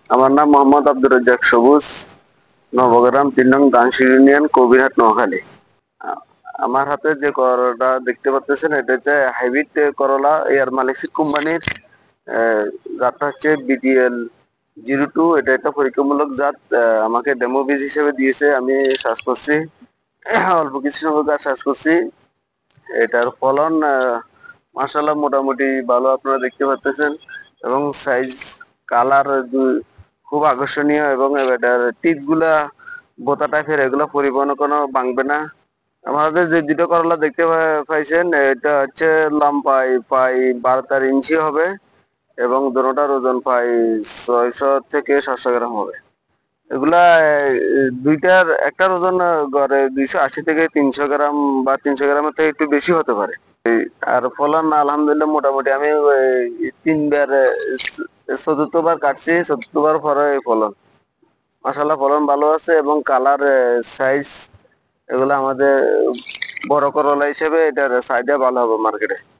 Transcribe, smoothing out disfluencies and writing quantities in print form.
আমার নাম মোহাম্মদ আব্দুর রাজ্জাক সবুজ, নবগ্রাম ৩ নং দানশির ইউনিয়ন, কবিরহাট, নোয়াখালী। আ- আমার হাতে যে করলাটা দেখতে পাচ্ছেন এটা হচ্ছে হাইব্রিড করলা, এয়ার মালিক্স কোম্পানির। জাতটা হচ্ছে BTL-02। এটা একটা পরীক্ষামূলক জাত। আমাকে ডেমো বীজ হিসেবে দিয়েছে, আমি চাষ করছি। অল্প কিছু সংখ্যক গাছ চাষ করছি। এটার ফলন মাশাআল্লাহ মোটামুটি ভালো, আপনারা দেখতে পাচ্ছেন। এবং সাইজ, কালার খুব আকর্ষণীয়। এবং এটার টিপ গুলা বোতা টাইপের, এগুলো পরিবহন কোনো ভাঙবে না। আমাদের যে দুটো করলা দেখতে পাইছেন, এটা হচ্ছে লম্বায় প্রায় 12-13 ইঞ্চি হবে। এবং দুটোটার ওজন প্রায় 600 থেকে 700 গ্রাম হবে। এগুলা দুইটার একটার ওজন গড়ে 280 থেকে 300 গ্রাম, বা 300 গ্রামের থেকে একটু বেশি হতে পারে। আর ফলন আলহামদুলিল্লাহ মোটামুটি। আমি তিনবার, চতুর্থবার কাটছি, চতুর্থবার পরে এই ফলন। মাশাআল্লাহ ফলন ভালো আছে। এবং কালার, সাইজ, এগুলো আমাদের বড় করলা হিসেবে এটার চাহিদা ভালো হবে মার্কেটে।